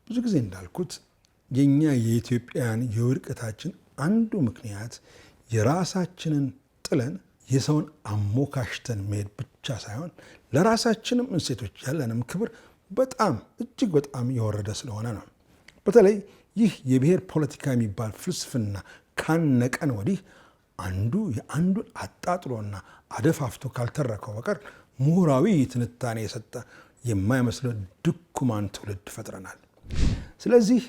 ብዙ ጊዜ እንዳልኩት የኛ የኢትዮጵያን የውድቀታችን አንዱ ምክንያት የራሳችንን ጥለን የሰውን አሞካሽተን መሄድ ብቻ ሳይሆን ለራሳችንም እሴቶች ያለንም ክብር በጣም እጅግ በጣም የወረደ ስለሆነ ነው። በተለይ ይህ የብሔር ፖለቲካ የሚባል ፍልስፍና ካነቀን ወዲህ አንዱ የአንዱን አጣጥሎና አደፋፍቶ ካልተረከው በቀር ምሁራዊ ትንታኔ የሰጠ የማይመስለው ድኩማን ትውልድ ፈጥረናል። ስለዚህ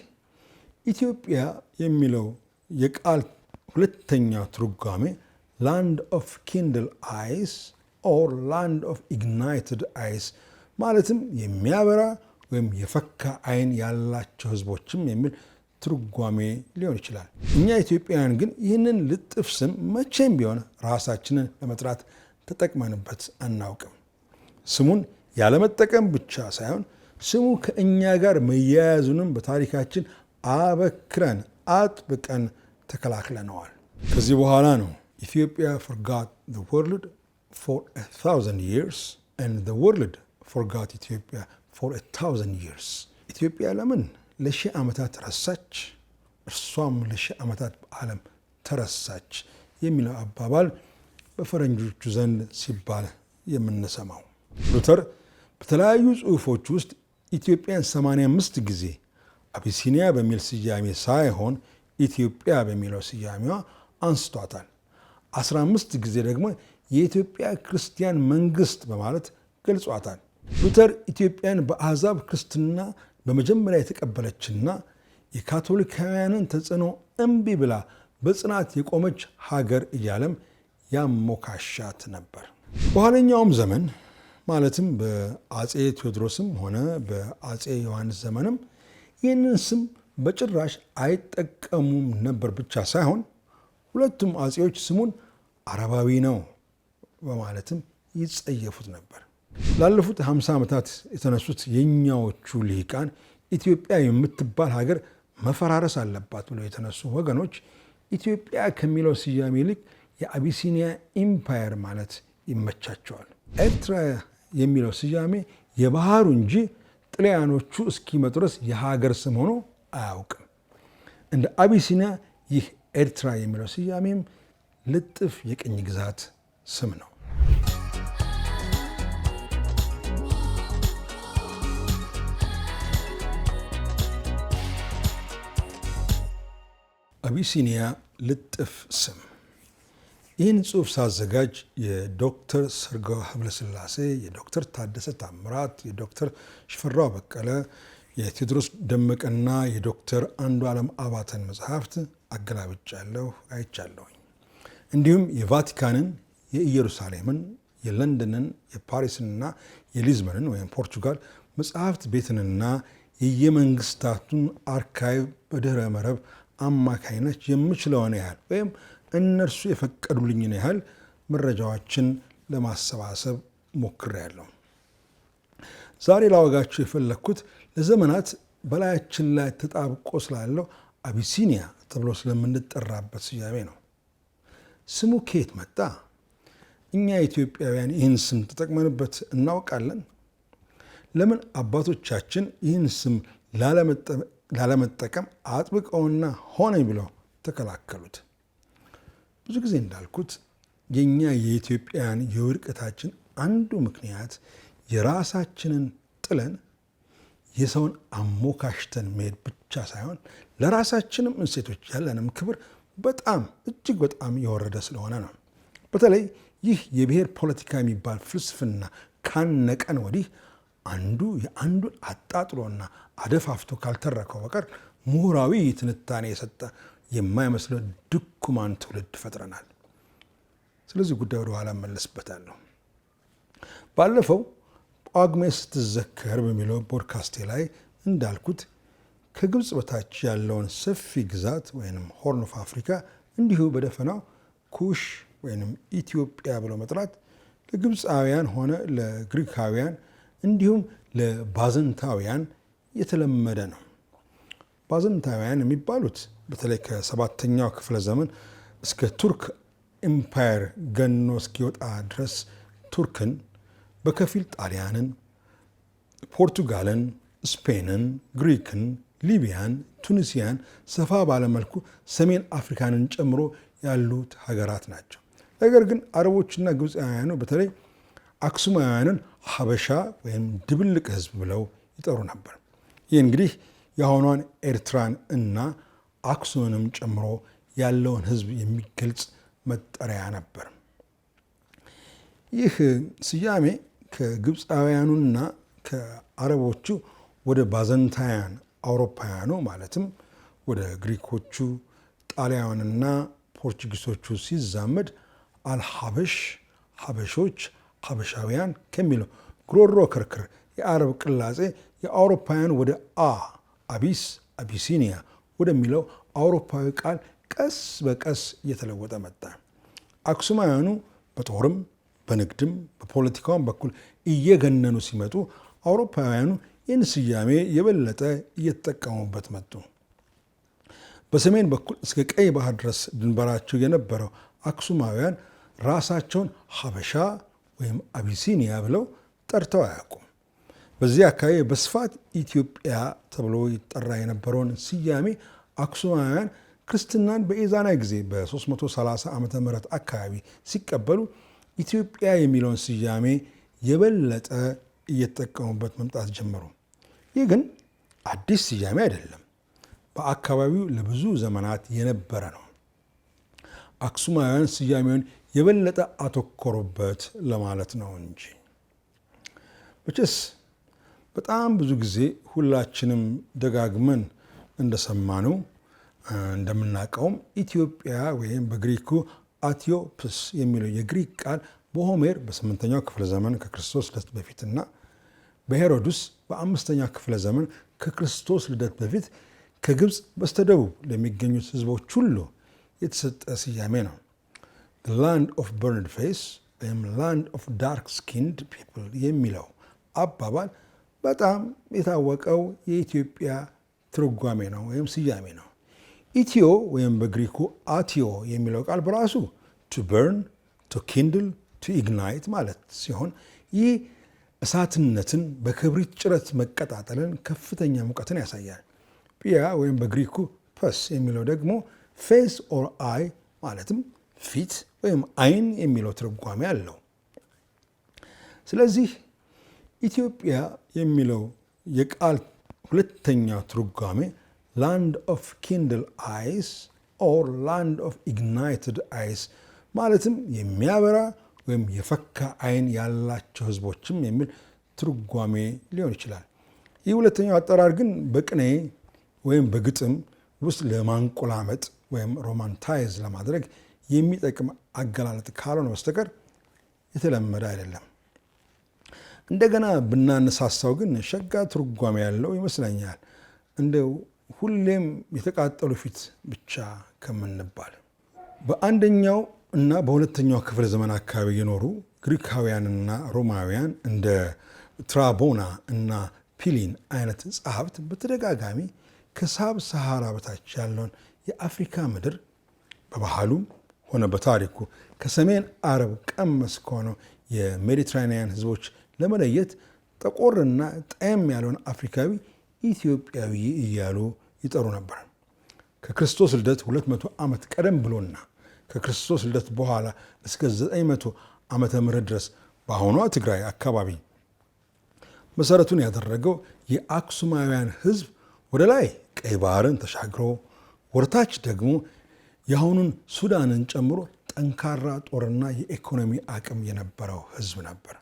ኢትዮጵያ የሚለው የቃል ሁለተኛ ትርጓሜ ላንድ ኦፍ ኪንድል አይስ ኦር ላንድ ኦፍ ኢግናይትድ አይስ ማለትም የሚያበራ ወይም የፈካ አይን ያላቸው ህዝቦችም የሚል ትርጓሜ ሊሆን ይችላል። እኛ ኢትዮጵያውያን ግን ይህንን ልጥፍ ስም መቼም ቢሆን ራሳችንን ለመጥራት ተጠቅመንበት አናውቅም። ስሙን ያለመጠቀም ብቻ ሳይሆን ስሙ ከእኛ ጋር መያያዙንም በታሪካችን አበክረን አጥብቀን ተከላክለነዋል። ከዚህ በኋላ ነው ኢትዮጵያ forgot the world for 1,000 years and the world forgot Ethiopia for 1,000 years። ኢትዮጵያ ለምን ለሺህ ዓመታት ረሳች፣ እርሷም ለሺህ ዓመታት በዓለም ተረሳች የሚለው አባባል በፈረንጆቹ ዘንድ ሲባል የምንሰማው። ሉተር በተለያዩ ጽሑፎች ውስጥ ኢትዮጵያን 85 ጊዜ አቢሲኒያ በሚል ስያሜ ሳይሆን ኢትዮጵያ በሚለው ስያሜዋ አንስቷታል። 15 ጊዜ ደግሞ የኢትዮጵያ ክርስቲያን መንግስት በማለት ገልጿታል። ሉተር ኢትዮጵያን በአሕዛብ ክርስትና በመጀመሪያ የተቀበለችና የካቶሊካውያንን ተጽዕኖ እምቢ ብላ በጽናት የቆመች ሀገር እያለም ያሞካሻት ነበር። በኋለኛውም ዘመን ማለትም በአጼ ቴዎድሮስም ሆነ በአጼ ዮሐንስ ዘመንም ይህንን ስም በጭራሽ አይጠቀሙም ነበር ብቻ ሳይሆን ሁለቱም አጼዎች ስሙን አረባዊ ነው በማለትም ይጸየፉት ነበር። ላለፉት 50 ዓመታት የተነሱት የኛዎቹ ልሂቃን ኢትዮጵያ የምትባል ሀገር መፈራረስ አለባት ብለው የተነሱ ወገኖች ኢትዮጵያ ከሚለው ስያሜ ይልቅ የአቢሲኒያ ኢምፓየር ማለት ይመቻቸዋል። ኤርትራ የሚለው ስያሜ የባህሩ እንጂ ጥልያኖቹ እስኪመጡ ድረስ የሀገር ስም ሆኖ አያውቅም። እንደ አቢሲኒያ ይህ ኤርትራ የሚለው ስያሜም ልጥፍ የቅኝ ግዛት ስም ነው። አቢሲኒያ ልጥፍ ስም። ይህን ጽሑፍ ሳዘጋጅ የዶክተር ሰርገው ሀብለስላሴ፣ የዶክተር ታደሰ ታምራት፣ የዶክተር ሽፈራው በቀለ፣ የቴዎድሮስ ደመቀና የዶክተር አንዱዓለም አባተን መጽሐፍት አገላብጫለሁ፣ አይቻለሁኝ። እንዲሁም የቫቲካንን፣ የኢየሩሳሌምን፣ የለንደንን፣ የፓሪስንና የሊዝበንን ወይም ፖርቹጋል መጽሐፍት ቤትንና የየመንግስታቱን አርካይቭ በድህረ መረብ አማካይነት የምችለውን ያህል ወይም እነርሱ የፈቀዱልኝን ያህል መረጃዎችን ለማሰባሰብ ሞክሬያለሁ። ዛሬ ላወጋችሁ የፈለግኩት ለዘመናት በላያችን ላይ ተጣብቆ ስላለው አቢሲኒያ ተብሎ ስለምንጠራበት ስያሜ ነው። ስሙ ከየት መጣ? እኛ ኢትዮጵያውያን ይህን ስም ተጠቅመንበት እናውቃለን? ለምን አባቶቻችን ይህን ስም ላለመጠቀም አጥብቀውና ሆነ ብለው ተከላከሉት? ብዙ ጊዜ እንዳልኩት የኛ የኢትዮጵያን የውድቀታችን አንዱ ምክንያት የራሳችንን ጥለን የሰውን አሞካሽተን መሄድ ብቻ ሳይሆን ለራሳችንም እሴቶች ያለንም ክብር በጣም እጅግ በጣም የወረደ ስለሆነ ነው። በተለይ ይህ የብሔር ፖለቲካ የሚባል ፍልስፍና ካነቀን ወዲህ አንዱ የአንዱን አጣጥሎና አደፋፍቶ ካልተረከው በቀር ምሁራዊ ትንታኔ የሰጠ የማይመስለው ድኩማን ትውልድ ፈጥረናል። ስለዚህ ጉዳይ ወደ ኋላ መለስበታለሁ። ባለፈው ጳጉሜ ስትዘከር በሚለው ፖድካስቴ ላይ እንዳልኩት ከግብፅ በታች ያለውን ሰፊ ግዛት ወይም ሆርን ኦፍ አፍሪካ እንዲሁ በደፈናው ኩሽ ወይም ኢትዮጵያ ብሎ መጥራት ለግብፃውያን ሆነ ለግሪካውያን እንዲሁም ለባዘንታውያን የተለመደ ነው። ባዘንታውያን የሚባሉት በተለይ ከ7ኛው ክፍለ ዘመን እስከ ቱርክ ኢምፓየር ገኖ እስኪወጣ ድረስ ቱርክን፣ በከፊል ጣሊያንን፣ ፖርቱጋልን፣ ስፔንን፣ ግሪክን፣ ሊቢያን፣ ቱኒሲያን፣ ሰፋ ባለመልኩ ሰሜን አፍሪካንን ጨምሮ ያሉት ሀገራት ናቸው። ነገር ግን አረቦችና ግብፃውያኑ በተለይ አክሱማውያንን ሀበሻ ወይም ድብልቅ ህዝብ ብለው ይጠሩ ነበር። ይህ እንግዲህ የአሁኗን ኤርትራን እና አክሱምንም ጨምሮ ያለውን ህዝብ የሚገልጽ መጠሪያ ነበር። ይህ ስያሜ ከግብፃውያኑና ከአረቦቹ ወደ ባዘንታውያን አውሮፓውያኑ ማለትም ወደ ግሪኮቹ፣ ጣሊያንና ፖርቹጊሶቹ ሲዛመድ አልሀበሽ፣ ሀበሾች፣ ሀበሻውያን ከሚለው ጉሮሮ ክርክር የአረብ ቅላጼ የአውሮፓውያን ወደ አቢስ፣ አቢሲኒያ ወደሚለው አውሮፓዊ ቃል ቀስ በቀስ እየተለወጠ መጣ። አክሱማውያኑ በጦርም በንግድም በፖለቲካውም በኩል እየገነኑ ሲመጡ አውሮፓውያኑ ይህን ስያሜ የበለጠ እየተጠቀሙበት መጡ። በሰሜን በኩል እስከ ቀይ ባህር ድረስ ድንበራቸው የነበረው አክሱማውያን ራሳቸውን ሀበሻ ወይም አቢሲኒያ ብለው ጠርተው አያውቁም። በዚህ አካባቢ በስፋት ኢትዮጵያ ተብሎ ይጠራ የነበረውን ስያሜ አክሱማውያን ክርስትናን በኢዛና ጊዜ በ330 ዓ.ም አካባቢ ሲቀበሉ ኢትዮጵያ የሚለውን ስያሜ የበለጠ እየተጠቀሙበት መምጣት ጀመሩ። ይህ ግን አዲስ ስያሜ አይደለም፣ በአካባቢው ለብዙ ዘመናት የነበረ ነው። አክሱማውያን ስያሜውን የበለጠ አተኮሩበት ለማለት ነው እንጂ። መቼስ በጣም ብዙ ጊዜ ሁላችንም ደጋግመን እንደሰማነው እንደምናውቀውም ኢትዮጵያ ወይም በግሪኩ አትዮፕስ የሚለው የግሪክ ቃል በሆሜር በ8ኛው ክፍለ ዘመን ከክርስቶስ ልደት በፊትና በሄሮድስ በ5ኛው ክፍለ ዘመን ከክርስቶስ ልደት በፊት ከግብፅ በስተደቡብ ለሚገኙት ህዝቦች ሁሉ የተሰጠ ስያሜ ነው። ላንድ ኦፍ በርንድ ፌስ ወይም ላንድ ኦፍ ዳርክ ስኪንድ ፒፕል የሚለው አባባል በጣም የታወቀው የኢትዮጵያ ትርጓሜ ነው ወይም ስያሜ ነው። ኢትዮ ወይም በግሪኩ አቲዮ የሚለው ቃል በራሱ ቱ በርን፣ ቱ ኪንድል፣ ቱ ኢግናይት ማለት ሲሆን ይህ እሳትነትን፣ በክብሪት ጭረት መቀጣጠልን፣ ከፍተኛ ሙቀትን ያሳያል። ፒያ ወይም በግሪኩ ፐስ የሚለው ደግሞ ፌስ ኦር አይ ማለትም ፊት ወይም አይን የሚለው ትርጓሜ አለው። ስለዚህ ኢትዮጵያ የሚለው የቃል ሁለተኛው ትርጓሜ ላንድ ኦፍ ኪንድል አይስ ኦር ላንድ ኦፍ ኢግናይትድ አይስ ማለትም የሚያበራ ወይም የፈካ አይን ያላቸው ህዝቦችም የሚል ትርጓሜ ሊሆን ይችላል። ይህ ሁለተኛው አጠራር ግን በቅኔ ወይም በግጥም ውስጥ ለማንቆላመጥ ወይም ሮማንታይዝ ለማድረግ የሚጠቅም አገላለጥ ካልሆነ በስተቀር የተለመደ አይደለም። እንደገና ብናነሳሳው ግን ሸጋ ትርጓሜ ያለው ይመስለኛል፣ እንደው ሁሌም የተቃጠሉ ፊት ብቻ ከምንባል። በአንደኛው እና በሁለተኛው ክፍለ ዘመን አካባቢ የኖሩ ግሪካውያንና ሮማውያን እንደ ትራቦና እና ፒሊን አይነት ጸሐፍት በተደጋጋሚ ከሳብ ሰሃራ በታች ያለውን የአፍሪካ ምድር በባህሉም ሆነ በታሪኩ ከሰሜን አረብ ቀመስ ከሆነው የሜዲትራኒያን ህዝቦች ለመለየት ጠቆርና ጠየም ያለውን አፍሪካዊ ኢትዮጵያዊ እያሉ ይጠሩ ነበር። ከክርስቶስ ልደት 200 ዓመት ቀደም ብሎና ከክርስቶስ ልደት በኋላ እስከ 900 ዓመተ ምህረት ድረስ በአሁኗ ትግራይ አካባቢ መሰረቱን ያደረገው የአክሱማውያን ህዝብ ወደ ላይ ቀይ ባህርን ተሻግሮ ወርታች ደግሞ የአሁኑን ሱዳንን ጨምሮ ጠንካራ ጦርና የኢኮኖሚ አቅም የነበረው ህዝብ ነበር።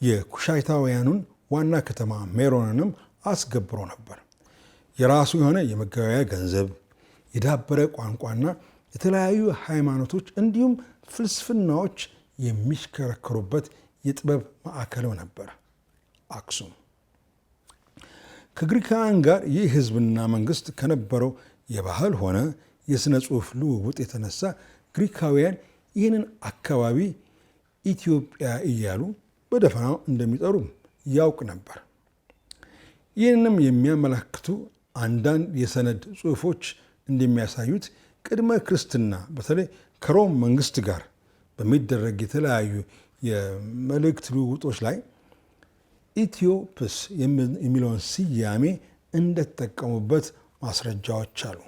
የኩሻይታውያኑን ዋና ከተማ ሜሮንንም አስገብሮ ነበር። የራሱ የሆነ የመገበያያ ገንዘብ፣ የዳበረ ቋንቋና የተለያዩ ሃይማኖቶች እንዲሁም ፍልስፍናዎች የሚሽከረከሩበት የጥበብ ማዕከልም ነበር አክሱም። ከግሪካውያን ጋር ይህ ህዝብና መንግስት ከነበረው የባህል ሆነ የሥነ ጽሑፍ ልውውጥ የተነሳ ግሪካውያን ይህንን አካባቢ ኢትዮጵያ እያሉ በደፈናው እንደሚጠሩ ያውቅ ነበር። ይህንንም የሚያመላክቱ አንዳንድ የሰነድ ጽሑፎች እንደሚያሳዩት ቅድመ ክርስትና በተለይ ከሮም መንግስት ጋር በሚደረግ የተለያዩ የመልእክት ልውውጦች ላይ ኢትዮፕስ የሚለውን ስያሜ እንደተጠቀሙበት ማስረጃዎች አሉ።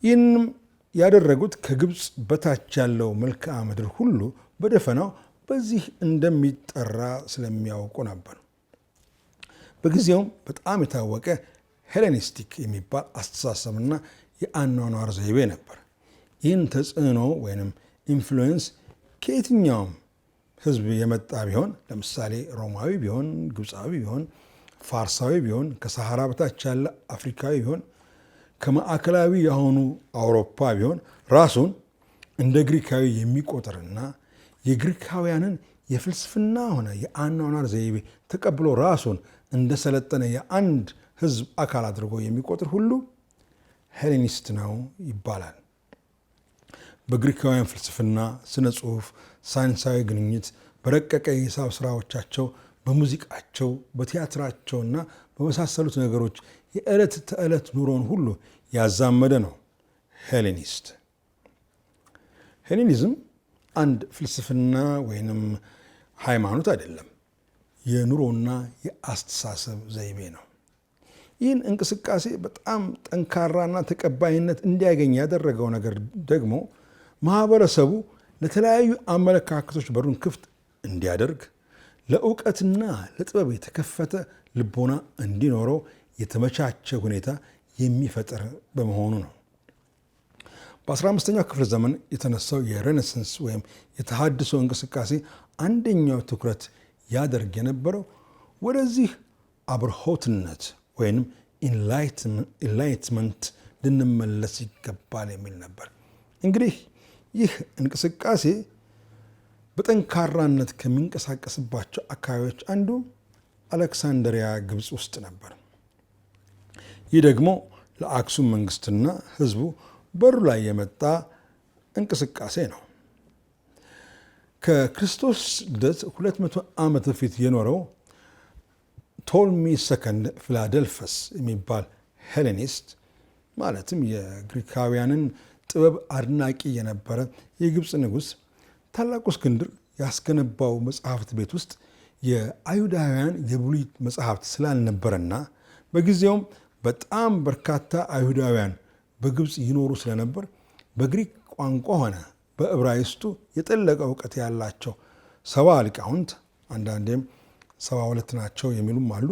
ይህንም ያደረጉት ከግብፅ በታች ያለው መልክዓ ምድር ሁሉ በደፈናው በዚህ እንደሚጠራ ስለሚያውቁ ነበር። በጊዜውም በጣም የታወቀ ሄሌኒስቲክ የሚባል አስተሳሰብና የአኗኗር ዘይቤ ነበር። ይህን ተጽዕኖ ወይም ኢንፍሉዌንስ ከየትኛውም ሕዝብ የመጣ ቢሆን ለምሳሌ ሮማዊ ቢሆን፣ ግብፃዊ ቢሆን፣ ፋርሳዊ ቢሆን፣ ከሰሃራ በታች ያለ አፍሪካዊ ቢሆን፣ ከማዕከላዊ የሆኑ አውሮፓ ቢሆን ራሱን እንደ ግሪካዊ የሚቆጥርና የግሪካውያንን የፍልስፍና ሆነ የአኗኗር ዘይቤ ተቀብሎ ራሱን እንደሰለጠነ የአንድ ሕዝብ አካል አድርጎ የሚቆጥር ሁሉ ሄሌኒስት ነው ይባላል። በግሪካውያን ፍልስፍና፣ ስነ ጽሑፍ፣ ሳይንሳዊ ግንኙት፣ በረቀቀ የሂሳብ ስራዎቻቸው፣ በሙዚቃቸው፣ በቲያትራቸውና በመሳሰሉት ነገሮች የዕለት ተዕለት ኑሮን ሁሉ ያዛመደ ነው ሄሌኒስት። ሄሌኒዝም አንድ ፍልስፍና ወይንም ሃይማኖት አይደለም፣ የኑሮና የአስተሳሰብ ዘይቤ ነው። ይህን እንቅስቃሴ በጣም ጠንካራና ተቀባይነት እንዲያገኝ ያደረገው ነገር ደግሞ ማህበረሰቡ ለተለያዩ አመለካከቶች በሩን ክፍት እንዲያደርግ፣ ለእውቀትና ለጥበብ የተከፈተ ልቦና እንዲኖረው የተመቻቸ ሁኔታ የሚፈጥር በመሆኑ ነው። በ15ኛው ክፍለ ዘመን የተነሳው የሬኔሳንስ ወይም የተሃድሶ እንቅስቃሴ አንደኛው ትኩረት ያደርግ የነበረው ወደዚህ አብርሆትነት ወይም ኢንላይትመንት ልንመለስ ይገባል የሚል ነበር። እንግዲህ ይህ እንቅስቃሴ በጠንካራነት ከሚንቀሳቀስባቸው አካባቢዎች አንዱ አሌክሳንድሪያ ግብፅ ውስጥ ነበር። ይህ ደግሞ ለአክሱም መንግስትና ህዝቡ በሩ ላይ የመጣ እንቅስቃሴ ነው። ከክርስቶስ ልደት 200 ዓመት በፊት የኖረው ቶልሚ ሰከንድ ፊላደልፈስ የሚባል ሄሌኒስት ማለትም የግሪካውያንን ጥበብ አድናቂ የነበረ የግብፅ ንጉሥ ታላቁ እስክንድር ያስገነባው መጽሐፍት ቤት ውስጥ የአይሁዳውያን የብሉይ መጽሐፍት ስላልነበረና በጊዜውም በጣም በርካታ አይሁዳውያን በግብፅ ይኖሩ ስለነበር በግሪክ ቋንቋ ሆነ በዕብራይስጡ የጠለቀ እውቀት ያላቸው 70 ሊቃውንት አንዳንዴም 72 ናቸው የሚሉም አሉ፣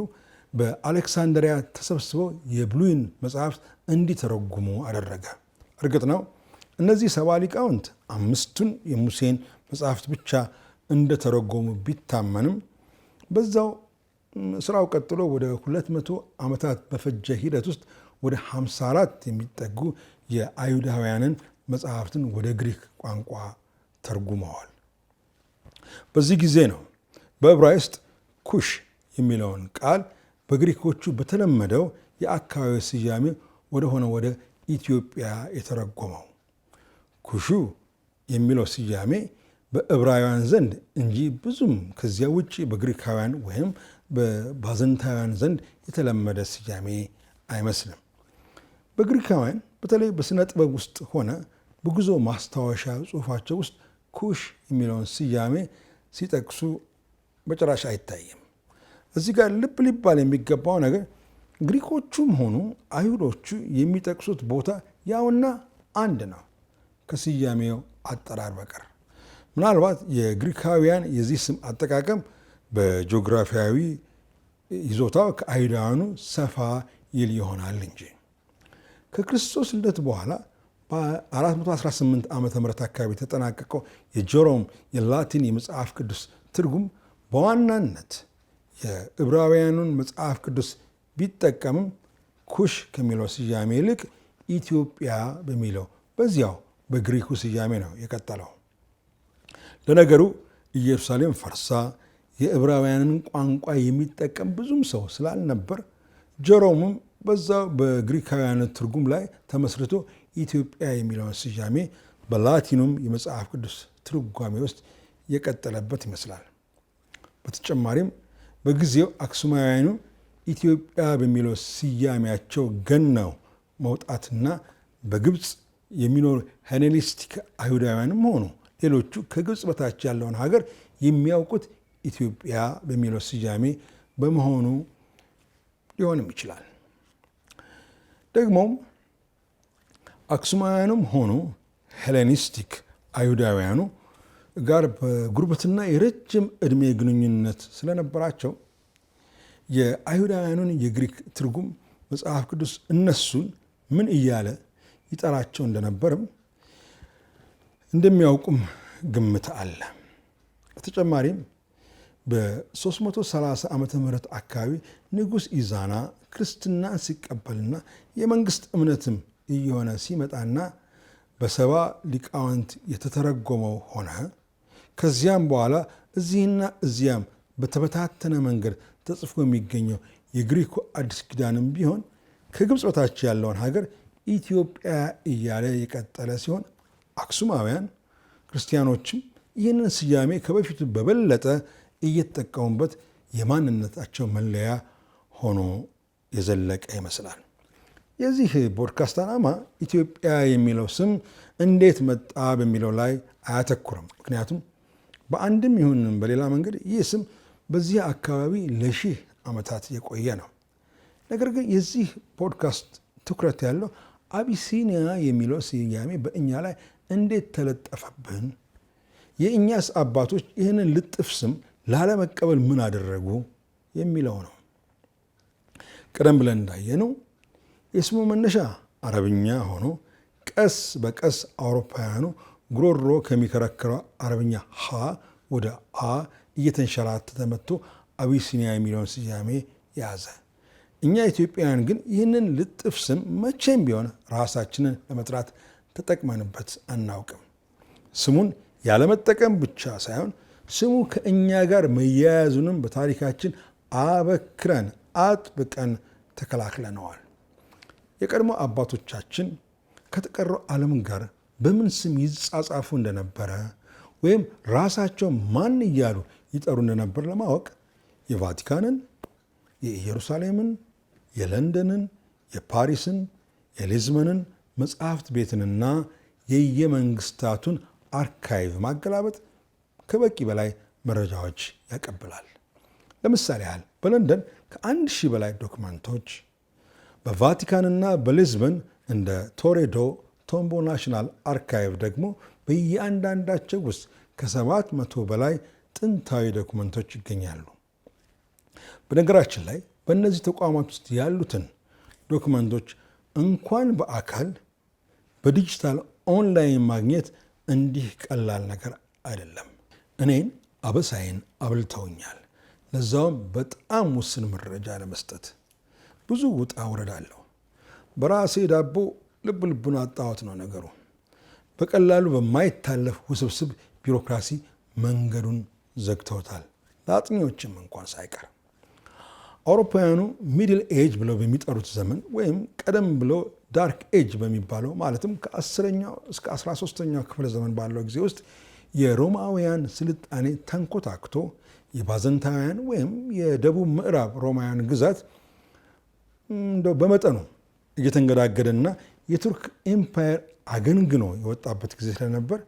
በአሌክሳንድሪያ ተሰብስበው የብሉይን መጽሐፍት እንዲተረጉሙ አደረገ። እርግጥ ነው እነዚህ 70 ሊቃውንት 5ቱን የሙሴን መጽሐፍት ብቻ እንደተረጎሙ ቢታመንም በዛው ስራው ቀጥሎ ወደ 200 ዓመታት በፈጀ ሂደት ውስጥ ወደ 54 የሚጠጉ የአይሁዳውያንን መጽሐፍትን ወደ ግሪክ ቋንቋ ተርጉመዋል። በዚህ ጊዜ ነው በዕብራይስጥ ኩሽ የሚለውን ቃል በግሪኮቹ በተለመደው የአካባቢ ስያሜ ወደሆነ ወደ ኢትዮጵያ የተረጎመው። ኩሹ የሚለው ስያሜ በዕብራውያን ዘንድ እንጂ ብዙም ከዚያ ውጭ በግሪካውያን ወይም በባዘንታውያን ዘንድ የተለመደ ስያሜ አይመስልም። በግሪካውያን በተለይ በሥነ ጥበብ ውስጥ ሆነ በጉዞ ማስታወሻ ጽሑፋቸው ውስጥ ኩሽ የሚለውን ስያሜ ሲጠቅሱ በጭራሽ አይታይም። እዚህ ጋር ልብ ሊባል የሚገባው ነገር ግሪኮቹም ሆኑ አይሁዶቹ የሚጠቅሱት ቦታ ያውና አንድ ነው ከስያሜው አጠራር በቀር። ምናልባት የግሪካውያን የዚህ ስም አጠቃቀም በጂኦግራፊያዊ ይዞታው ከአይሁዳውያኑ ሰፋ ይል ይሆናል እንጂ። ከክርስቶስ ልደት በኋላ በ418 ዓ ም አካባቢ የተጠናቀቀው የጀሮም የላቲን የመጽሐፍ ቅዱስ ትርጉም በዋናነት የዕብራውያኑን መጽሐፍ ቅዱስ ቢጠቀምም ኩሽ ከሚለው ስያሜ ይልቅ ኢትዮጵያ በሚለው በዚያው በግሪኩ ስያሜ ነው የቀጠለው። ለነገሩ ኢየሩሳሌም ፈርሳ የዕብራውያንን ቋንቋ የሚጠቀም ብዙም ሰው ስላልነበር ጀሮምም በዛው በግሪካውያን ትርጉም ላይ ተመስርቶ ኢትዮጵያ የሚለውን ስያሜ በላቲኑም የመጽሐፍ ቅዱስ ትርጓሜ ውስጥ የቀጠለበት ይመስላል። በተጨማሪም በጊዜው አክሱማውያኑ ኢትዮጵያ በሚለው ስያሜያቸው ገናው መውጣትና በግብፅ የሚኖሩ ሄሌኒስቲክ አይሁዳውያንም ሆኑ ሌሎቹ ከግብፅ በታች ያለውን ሀገር የሚያውቁት ኢትዮጵያ በሚለው ስያሜ በመሆኑ ሊሆንም ይችላል። ደግሞም አክሱማውያኑም ሆኑ ሄሌኒስቲክ አይሁዳውያኑ ጋር በጉርብትና የረጅም ዕድሜ ግንኙነት ስለነበራቸው የአይሁዳውያኑን የግሪክ ትርጉም መጽሐፍ ቅዱስ እነሱን ምን እያለ ይጠራቸው እንደነበርም እንደሚያውቁም ግምት አለ። በተጨማሪም በ330 ዓመተ ምህረት አካባቢ ንጉሥ ኢዛና ክርስትናን ሲቀበልና የመንግስት እምነትም እየሆነ ሲመጣና በሰባ ሊቃውንት የተተረጎመው ሆነ። ከዚያም በኋላ እዚህና እዚያም በተበታተነ መንገድ ተጽፎ የሚገኘው የግሪኩ አዲስ ኪዳንም ቢሆን ከግብፅ በታች ያለውን ሀገር ኢትዮጵያ እያለ የቀጠለ ሲሆን አክሱማውያን ክርስቲያኖችም ይህንን ስያሜ ከበፊቱ በበለጠ እየተጠቀሙበት የማንነታቸው መለያ ሆኖ የዘለቀ ይመስላል። የዚህ ፖድካስት ዓላማ ኢትዮጵያ የሚለው ስም እንዴት መጣ በሚለው ላይ አያተኩርም። ምክንያቱም በአንድም ይሁን በሌላ መንገድ ይህ ስም በዚህ አካባቢ ለሺህ ዓመታት የቆየ ነው። ነገር ግን የዚህ ፖድካስት ትኩረት ያለው አቢሲኒያ የሚለው ስያሜ በእኛ ላይ እንዴት ተለጠፈብን፣ የእኛስ አባቶች ይህንን ልጥፍ ስም ላለመቀበል ምን አደረጉ የሚለው ነው። ቀደም ብለን እንዳየነው የስሙ መነሻ አረብኛ ሆኖ ቀስ በቀስ አውሮፓውያኑ ጉሮሮ ከሚከረክረው አረብኛ ሀ ወደ አ እየተንሸራተተ መጥቶ አቢሲኒያ የሚለውን ስያሜ ያዘ። እኛ ኢትዮጵያውያን ግን ይህንን ልጥፍ ስም መቼም ቢሆን ራሳችንን ለመጥራት ተጠቅመንበት አናውቅም። ስሙን ያለመጠቀም ብቻ ሳይሆን ስሙ ከእኛ ጋር መያያዙንም በታሪካችን አበክረን አጥብቀን ተከላክለነዋል። የቀድሞ አባቶቻችን ከተቀረው ዓለም ጋር በምን ስም ይጻጻፉ እንደነበረ ወይም ራሳቸው ማን እያሉ ይጠሩ እንደነበር ለማወቅ የቫቲካንን፣ የኢየሩሳሌምን፣ የለንደንን፣ የፓሪስን፣ የሊዝበንን መጽሐፍት ቤትንና የየመንግስታቱን አርካይቭ ማገላበጥ ከበቂ በላይ መረጃዎች ያቀብላል። ለምሳሌ ያህል በለንደን ከ1000 በላይ ዶክመንቶች፣ በቫቲካንና በሊዝበን እንደ ቶሌዶ ቶምቦ ናሽናል አርካይቭ ደግሞ በየአንዳንዳቸው ውስጥ ከ700 በላይ ጥንታዊ ዶክመንቶች ይገኛሉ። በነገራችን ላይ በእነዚህ ተቋማት ውስጥ ያሉትን ዶክመንቶች እንኳን በአካል በዲጂታል ኦንላይን ማግኘት እንዲህ ቀላል ነገር አይደለም። እኔን አበሳይን አብልተውኛል። ለዛውም በጣም ውስን መረጃ ለመስጠት ብዙ ውጣ ውረዳለሁ። በራሴ ዳቦ ልብ ልቡን አጣሁት ነው ነገሩ። በቀላሉ በማይታለፍ ውስብስብ ቢሮክራሲ መንገዱን ዘግተውታል፣ ለአጥኚዎችም እንኳን ሳይቀር። አውሮፓውያኑ ሚድል ኤጅ ብለው በሚጠሩት ዘመን ወይም ቀደም ብሎ ዳርክ ኤጅ በሚባለው ማለትም ከ10ኛው እስከ 13ኛው ክፍለ ዘመን ባለው ጊዜ ውስጥ የሮማውያን ስልጣኔ ተንኮታክቶ የባዘንታውያን ወይም የደቡብ ምዕራብ ሮማውያን ግዛት እንደው በመጠኑ እየተንገዳገደና የቱርክ ኤምፓየር አገንግኖ የወጣበት ጊዜ ስለነበር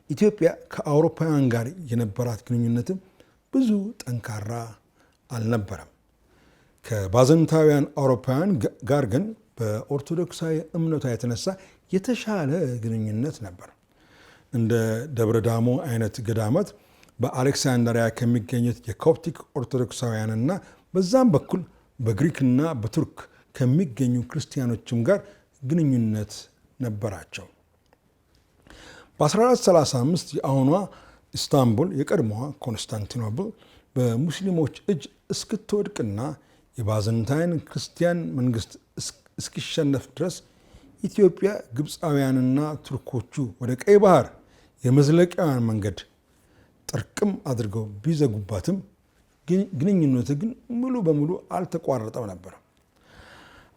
ኢትዮጵያ ከአውሮፓውያን ጋር የነበራት ግንኙነትም ብዙ ጠንካራ አልነበረም። ከባዘንታውያን አውሮፓውያን ጋር ግን በኦርቶዶክሳዊ እምነቷ የተነሳ የተሻለ ግንኙነት ነበር። እንደ ደብረ ዳሞ አይነት ገዳማት በአሌክሳንድሪያ ከሚገኙት የኮፕቲክ ኦርቶዶክሳውያንና በዛም በኩል በግሪክና በቱርክ ከሚገኙ ክርስቲያኖችም ጋር ግንኙነት ነበራቸው። በ1435 የአሁኗ ኢስታንቡል የቀድሞዋ ኮንስታንቲኖፕል በሙስሊሞች እጅ እስክትወድቅና የባዘንታይን ክርስቲያን መንግስት እስኪሸነፍ ድረስ ኢትዮጵያ ግብፃውያንና ቱርኮቹ ወደ ቀይ ባህር የመዝለቂያውያን መንገድ ጥርቅም አድርገው ቢዘጉባትም ግንኙነቱ ግን ሙሉ በሙሉ አልተቋረጠም ነበር።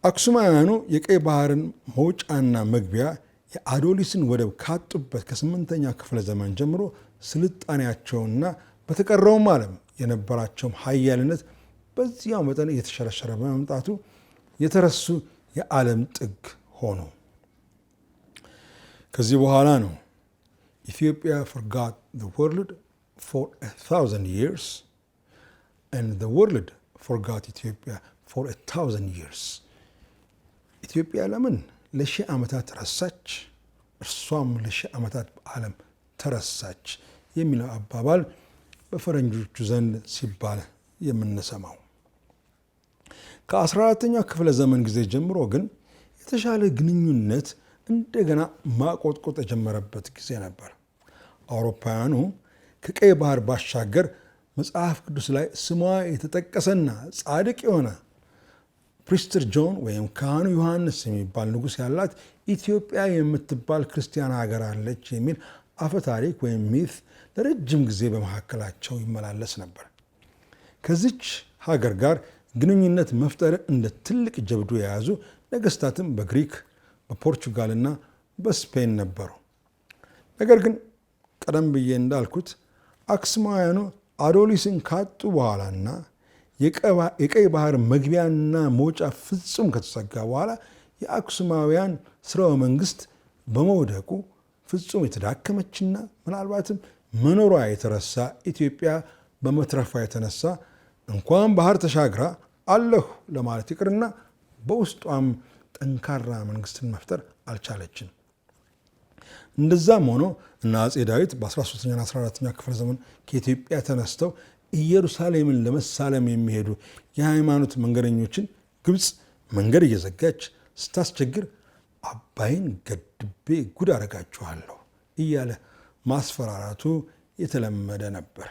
አክሱማውያኑ የቀይ ባህርን መውጫና መግቢያ የአዶሊስን ወደብ ካጡበት ከ8ኛው ክፍለ ዘመን ጀምሮ ስልጣኔያቸውና በተቀረውም ዓለም የነበራቸውም ሀያልነት በዚያው መጠን እየተሸረሸረ በመምጣቱ የተረሱ የዓለም ጥግ ሆኑ። ከዚህ በኋላ ነው ኢትዮጵያ forgot the world for 1,000 years and the world forgot Ethiopia for 1,000 years ኢትዮጵያ ለምን ለ1000 ዓመታት ረሳች? እርሷም ለ1000 ዓመታት በዓለም ተረሳች የሚለው አባባል በፈረንጆቹ ዘንድ ሲባል የምንሰማው። ከ14ኛው ክፍለ ዘመን ጊዜ ጀምሮ ግን የተሻለ ግንኙነት እንደገና ማቆጥቆጥ የጀመረበት ጊዜ ነበር። አውሮፓውያኑ ከቀይ ባህር ባሻገር መጽሐፍ ቅዱስ ላይ ስሟ የተጠቀሰና ጻድቅ የሆነ ፕሪስተር ጆን ወይም ካህኑ ዮሐንስ የሚባል ንጉሥ ያላት ኢትዮጵያ የምትባል ክርስቲያን ሀገር አለች የሚል አፈታሪክ ወይም ሚት ለረጅም ጊዜ በመካከላቸው ይመላለስ ነበር። ከዚች ሀገር ጋር ግንኙነት መፍጠር እንደ ትልቅ ጀብዱ የያዙ ነገስታትም በግሪክ፣ በፖርቹጋልና በስፔን ነበሩ። ነገር ግን ቀደም ብዬ እንዳልኩት አክሱማውያኑ አዶሊስን ካጡ በኋላና የቀይ ባህር መግቢያና መውጫ ፍጹም ከተዘጋ በኋላ የአክሱማውያን ስርወ መንግስት በመውደቁ ፍጹም የተዳከመችና ምናልባትም መኖሯ የተረሳ ኢትዮጵያ በመትረፏ የተነሳ እንኳን ባህር ተሻግራ አለሁ ለማለት ይቅርና በውስጧም ጠንካራ መንግስትን መፍጠር አልቻለችም። እንደዛም ሆኖ እና አፄ ዳዊት በ13ኛና 14ኛ ክፍለ ዘመን ከኢትዮጵያ ተነስተው ኢየሩሳሌምን ለመሳለም የሚሄዱ የሃይማኖት መንገደኞችን ግብፅ መንገድ እየዘጋች ስታስቸግር አባይን ገድቤ ጉድ አረጋችኋለሁ እያለ ማስፈራራቱ የተለመደ ነበር።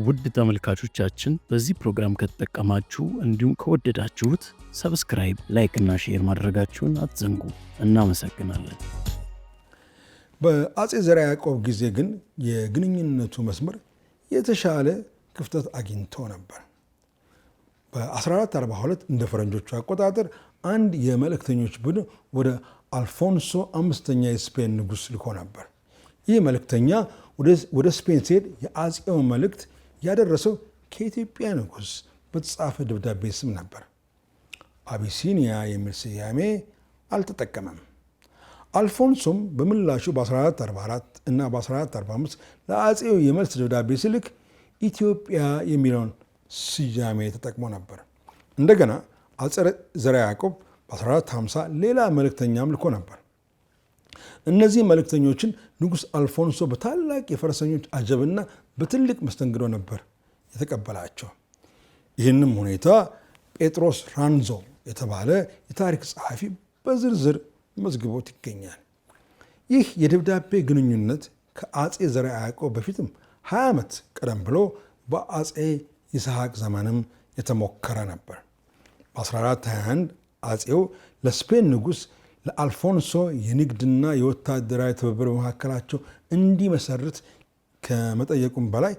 ውድ ተመልካቾቻችን በዚህ ፕሮግራም ከተጠቀማችሁ እንዲሁም ከወደዳችሁት ሰብስክራይብ፣ ላይክ እና ሼር ማድረጋችሁን አትዘንጉ። እናመሰግናለን። በአፄ ዘርዓ ያዕቆብ ጊዜ ግን የግንኙነቱ መስመር የተሻለ ክፍተት አግኝቶ ነበር። በ1442 እንደ ፈረንጆቹ አቆጣጠር አንድ የመልእክተኞች ቡድን ወደ አልፎንሶ አምስተኛ የስፔን ንጉሥ ልኮ ነበር። ይህ መልእክተኛ ወደ ስፔን ሲሄድ የአፄው መልእክት ያደረሰው ከኢትዮጵያ ንጉሥ በተጻፈ ደብዳቤ ስም ነበር። አቢሲኒያ የሚል ስያሜ አልተጠቀመም። አልፎንሶም በምላሹ በ1444 እና በ1445 ለአፄው የመልስ ደብዳቤ ሲልክ ኢትዮጵያ የሚለውን ስያሜ ተጠቅሞ ነበር። እንደገና አፄ ዘርዓ ያዕቆብ በ1450 ሌላ መልእክተኛም ልኮ ነበር። እነዚህ መልእክተኞችን ንጉሥ አልፎንሶ በታላቅ የፈረሰኞች አጀብና በትልቅ መስተንግዶ ነበር የተቀበላቸው። ይህንም ሁኔታ ጴጥሮስ ራንዞ የተባለ የታሪክ ጸሐፊ በዝርዝር መዝግቦት ይገኛል። ይህ የደብዳቤ ግንኙነት ከአፄ ዘርዓ ያዕቆብ በፊትም 20 ዓመት ቀደም ብሎ በአፄ ይስሐቅ ዘመንም የተሞከረ ነበር። በ1421 አፄው ለስፔን ንጉሥ ለአልፎንሶ የንግድና የወታደራዊ ትብብር በመካከላቸው እንዲመሰርት ከመጠየቁም በላይ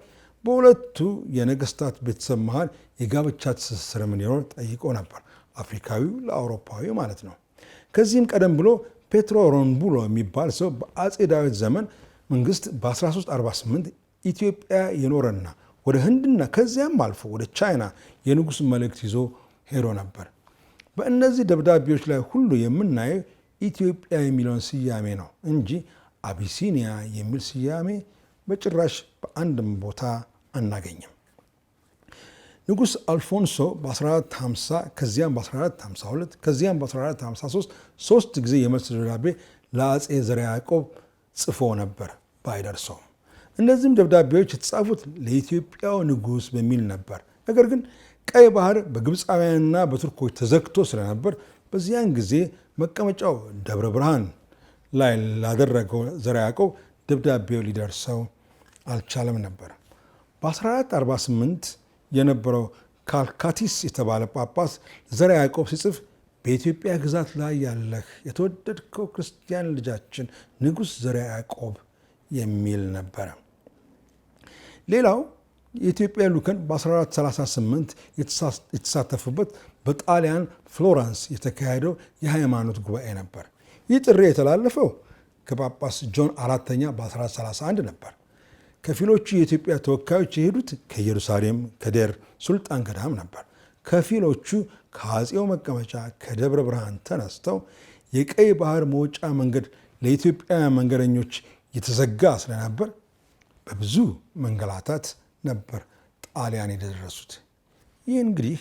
በሁለቱ የነገስታት ቤተሰብ መሃል የጋብቻ ትስስር እንዲኖር ጠይቆ ነበር። አፍሪካዊው ለአውሮፓዊ ማለት ነው። ከዚህም ቀደም ብሎ ፔትሮ ሮንቡሎ የሚባል ሰው በአፄ ዳዊት ዘመን መንግስት በ1348 ኢትዮጵያ የኖረና ወደ ህንድና ከዚያም አልፎ ወደ ቻይና የንጉሥ መልእክት ይዞ ሄዶ ነበር። በእነዚህ ደብዳቤዎች ላይ ሁሉ የምናየው ኢትዮጵያ የሚለውን ስያሜ ነው እንጂ አቢሲኒያ የሚል ስያሜ በጭራሽ በአንድም ቦታ አናገኝም። ንጉሥ አልፎንሶ በ1450 ከዚያም በ1452 ከዚያም በ1453 ሶስት ጊዜ የመልስ ደብዳቤ ለአፄ ዘርዓ ያዕቆብ ጽፎ ነበር ባይደርሰውም። እነዚህም ደብዳቤዎች የተጻፉት ለኢትዮጵያው ንጉሥ በሚል ነበር። ነገር ግን ቀይ ባህር በግብፃውያንና በቱርኮች ተዘግቶ ስለነበር በዚያን ጊዜ መቀመጫው ደብረ ብርሃን ላይ ላደረገው ዘርዓ ያዕቆብ ደብዳቤው ሊደርሰው አልቻለም ነበር። በ1448 የነበረው ካልካቲስ የተባለ ጳጳስ ዘርዓ ያዕቆብ ሲጽፍ በኢትዮጵያ ግዛት ላይ ያለህ የተወደድከው ክርስቲያን ልጃችን ንጉሥ ዘርዓ ያዕቆብ የሚል ነበረ። ሌላው የኢትዮጵያ ልዑካን በ1438 የተሳተፉበት በጣሊያን ፍሎራንስ የተካሄደው የሃይማኖት ጉባኤ ነበር። ይህ ጥሪ የተላለፈው ከጳጳስ ጆን አራተኛ በ1431 ነበር። ከፊሎቹ የኢትዮጵያ ተወካዮች የሄዱት ከኢየሩሳሌም ከዴር ሱልጣን ገዳም ነበር። ከፊሎቹ ከአፄው መቀመጫ ከደብረ ብርሃን ተነስተው የቀይ ባህር መውጫ መንገድ ለኢትዮጵያውያን መንገደኞች የተዘጋ ስለነበር በብዙ መንገላታት ነበር ጣሊያን የደረሱት። ይህ እንግዲህ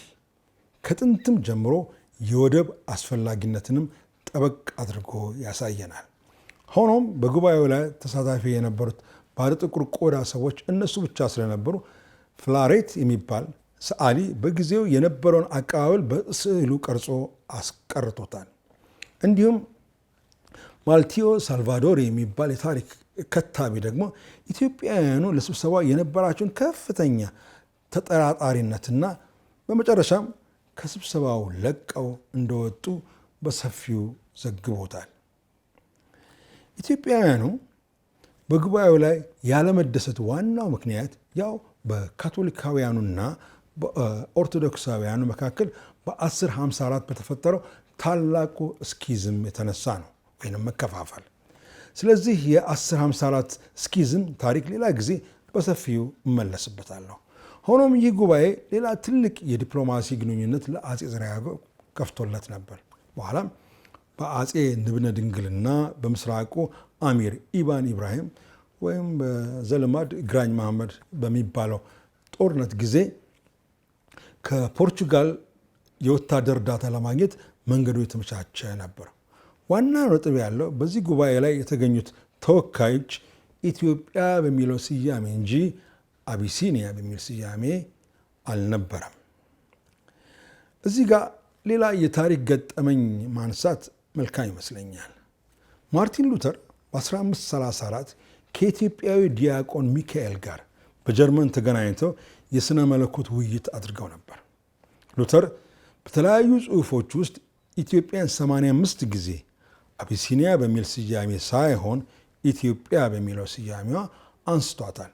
ከጥንትም ጀምሮ የወደብ አስፈላጊነትንም ጠበቅ አድርጎ ያሳየናል። ሆኖም በጉባኤው ላይ ተሳታፊ የነበሩት ባለጥቁር ቆዳ ሰዎች እነሱ ብቻ ስለነበሩ ፍላሬት የሚባል ሰዓሊ በጊዜው የነበረውን አቀባበል በስዕሉ ቀርጾ አስቀርቶታል። እንዲሁም ማልቲዮ ሳልቫዶሪ የሚባል የታሪክ ከታቢ ደግሞ ኢትዮጵያውያኑ ለስብሰባ የነበራቸውን ከፍተኛ ተጠራጣሪነትና በመጨረሻም ከስብሰባው ለቀው እንደወጡ በሰፊው ዘግቦታል። ኢትዮጵያውያኑ በጉባኤው ላይ ያለመደሰት ዋናው ምክንያት ያው በካቶሊካውያኑና በኦርቶዶክሳውያኑ መካከል በ1054 በተፈጠረው ታላቁ ስኪዝም የተነሳ ነው፣ ወይም መከፋፈል። ስለዚህ የ1054 ስኪዝም ታሪክ ሌላ ጊዜ በሰፊው እመለስበታለሁ። ሆኖም ይህ ጉባኤ ሌላ ትልቅ የዲፕሎማሲ ግንኙነት ለአጼ ዘርዓ ያዕቆብ ከፍቶለት ነበር። በኋላም በአጼ ንብነ ድንግልና በምስራቁ አሚር ኢባን ኢብራሂም ወይም በዘልማድ ግራኝ መሐመድ በሚባለው ጦርነት ጊዜ ከፖርቹጋል የወታደር እርዳታ ለማግኘት መንገዱ የተመቻቸ ነበር። ዋና ነጥብ ያለው በዚህ ጉባኤ ላይ የተገኙት ተወካዮች ኢትዮጵያ በሚለው ስያሜ እንጂ አቢሲኒያ በሚል ስያሜ አልነበረም። እዚህ ጋር ሌላ የታሪክ ገጠመኝ ማንሳት መልካም ይመስለኛል። ማርቲን ሉተር በ1534 ከኢትዮጵያዊ ዲያቆን ሚካኤል ጋር በጀርመን ተገናኝተው የሥነ መለኮት ውይይት አድርገው ነበር። ሉተር በተለያዩ ጽሑፎች ውስጥ ኢትዮጵያን 85 ጊዜ አቢሲኒያ በሚል ስያሜ ሳይሆን ኢትዮጵያ በሚለው ስያሜዋ አንስቷታል።